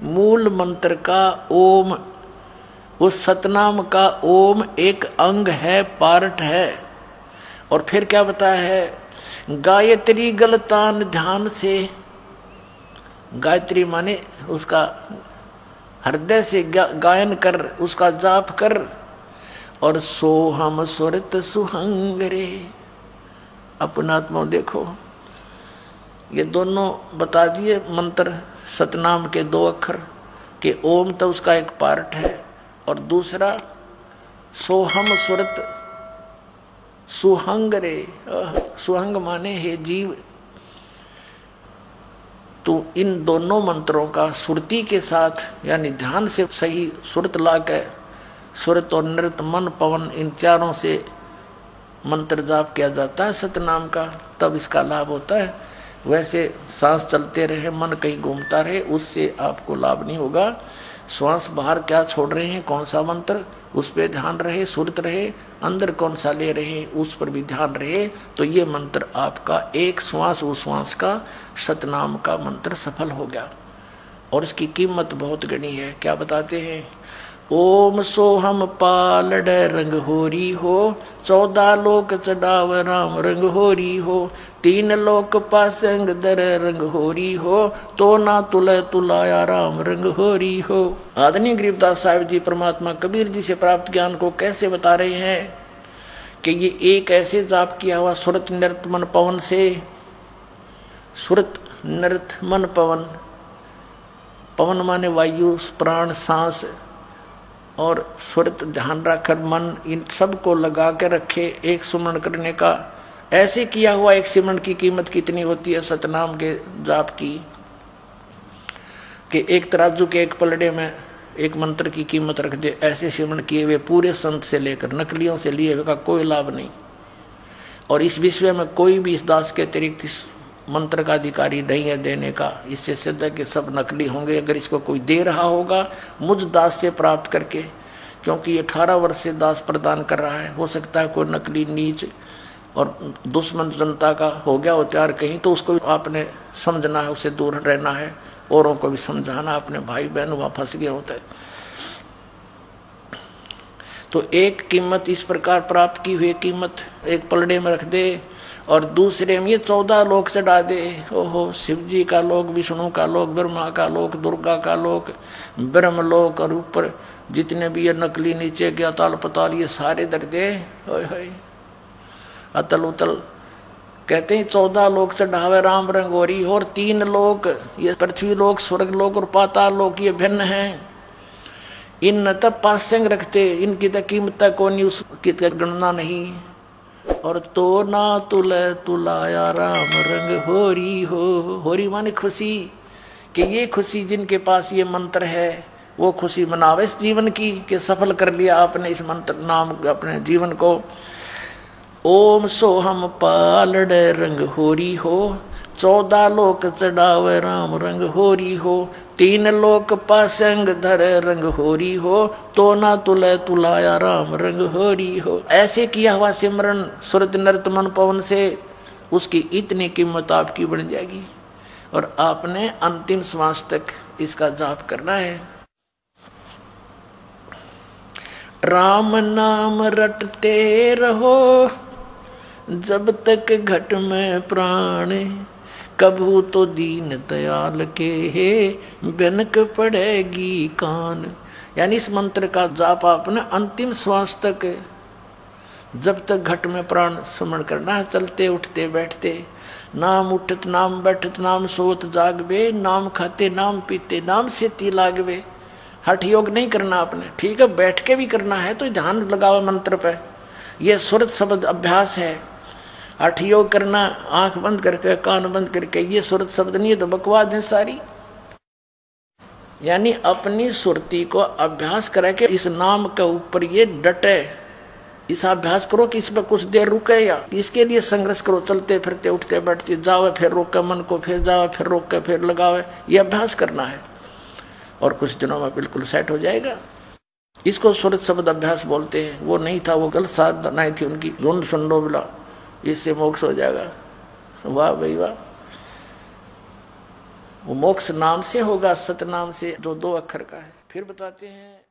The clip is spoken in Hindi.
मूल मंत्र का ओम, उस सतनाम का ओम एक अंग है, पार्ट है। और फिर क्या बताया है, गायत्री गलतान ध्यान से, गायत्री माने उसका हृदय से गायन कर, उसका जाप कर। और सोहम सुरत सुहंगरे, अपना आत्मा देखो। ये दोनों बता दिए मंत्र, सतनाम के 2 अक्षर के ओम तो उसका एक पार्ट है, और दूसरा सोहम सुरत सुहंगरे, सुहंग माने हे जीव। तो इन दोनों मंत्रों का सुरती के साथ यानी ध्यान से सही सुरत ला के, सुरत और नृत मन पवन इन चारों से मंत्र जाप किया जाता है सतनाम का, तब इसका लाभ होता है। वैसे सांस चलते रहे, मन कहीं घूमता रहे, उससे आपको लाभ नहीं होगा। श्वास बाहर क्या छोड़ रहे हैं, कौन सा मंत्र, उस पर ध्यान रहे, सुरत रहे। अंदर कौन सा ले रहे, उस पर भी ध्यान रहे। तो ये मंत्र आपका एक श्वास उस श्वास का सतनाम का मंत्र सफल हो गया। और इसकी कीमत बहुत गणी है। क्या बताते हैं, ओम सोहम पालड रंग होरी हो, 14 लोक चढ़ाव राम रंग होरी हो, 3 लोक पासंग दर रंग होरी हो, तो ना तुले तुलाया राम रंग होरी हो। आदरणीय गरीबदास साहिब जी परमात्मा कबीर जी से प्राप्त ज्ञान को कैसे बता रहे हैं कि ये एक ऐसे जाप किया हुआ सुरत नृत मन पवन से, सुरत नृत मन पवन, पवन माने वायु, प्राण, सांस, और सुरत ध्यान रखकर मन, इन सब को लगा के रखे एक सुमरण करने का। ऐसे किया हुआ एक सिमरण की कीमत कितनी होती है सतनाम के जाप की, कि एक तराजू के एक पलड़े में एक मंत्र की कीमत रख दे। ऐसे सिमरण किए हुए पूरे संत से लेकर नकलियों से लिए हुए का कोई लाभ नहीं। और इस विश्व में कोई भी इस दास के अतिरिक्त इस मंत्र का अधिकारी नहीं है देने का। इससे सिद्ध है कि सब नकली होंगे। अगर इसको कोई दे रहा होगा मुझ दास से प्राप्त करके, क्योंकि ये 18 वर्ष से दास प्रदान कर रहा है, हो सकता है कोई नकली नीच और दुश्मन जनता का हो गया हो तैयार कहीं, तो उसको आपने समझना है, उससे दूर रहना है, औरों को भी समझाना, अपने भाई बहन वहां फंस गए होते हैं। तो एक कीमत इस प्रकार प्राप्त की हुई कीमत एक पलड़े में रख दे और दूसरे में ये 14 लोक चढ़ा दे। ओहो, शिव जी का लोक, विष्णु का लोक, ब्रह्मा का लोक, दुर्गा का लोक, ब्रह्म लोक, और ऊपर जितने भी ये नकली नीचे के अताल पताल ये सारे दर दे। अतल उतल कहते हैं 14 लोक चढ़ावे राम रंगोरी। और 3 लोक, ये पृथ्वी लोक, स्वर्ग लोक और पाताल लोक, ये भिन्न है। इन तब पासंग रखते, इनकी तो कीमत को नहीं, उसकी गणना नहीं। और तो ना तुले तुलाया राम रंग होरी हो, होरी माने खुशी, कि ये खुशी जिनके पास ये मंत्र है वो खुशी मनावे इस जीवन की, कि सफल कर लिया आपने इस मंत्र नाम अपने जीवन को। ओम सोहम पालड़ रंग होरी हो, 14 लोक चढ़ावे राम रंग होरी हो, 3 लोक पासंग धर रंग होरी हो, तो ना तुले तुलाया राम रंग होरी हो। ऐसे किया हुआ सिमरन सुरत नृत मन पवन से उसकी इतनी कीमत आपकी बढ़ जाएगी। और आपने अंतिम श्वास तक इसका जाप करना है। राम नाम रटते रहो जब तक घट में प्राण, कभू तो दीन दयाल के बनक पड़ेगी कान। यानी इस मंत्र का जाप आपने अंतिम श्वास तक, जब तक घट में प्राण सुमरण करना है, चलते उठते बैठते, नाम उठत नाम बैठत नाम सोत जागवे, नाम खाते नाम पीते नाम सेती लागवे। हठ योग नहीं करना आपने, ठीक है, बैठ के भी करना है तो ध्यान लगाओ मंत्र पे। यह सुरत शब्द अभ्यास है। हठ योग करना आंख बंद करके कान बंद करके, ये सुरत शब्द नहीं है तो बकवास है सारी। यानी अपनी सुरती को अभ्यास करा के इस नाम के ऊपर ये डटे, इस अभ्यास करो कि इस पर कुछ देर रुके, या इसके लिए संघर्ष करो, चलते फिरते उठते बैठते जाओ, फिर रोके मन को, फिर जाओ, फिर रोक के फिर लगाओ, ये अभ्यास करना है। और कुछ दिनों में बिल्कुल सेट हो जाएगा। इसको सुरत शब्द अभ्यास बोलते हैं। वो नहीं था, वो गलत साधनाएं थी उनकी। जोन सुन लो बोला, इससे मोक्ष हो जाएगा। वाह भाई वाह। वो मोक्ष नाम से होगा, सत नाम से जो 2 अक्षर का है। फिर बताते हैं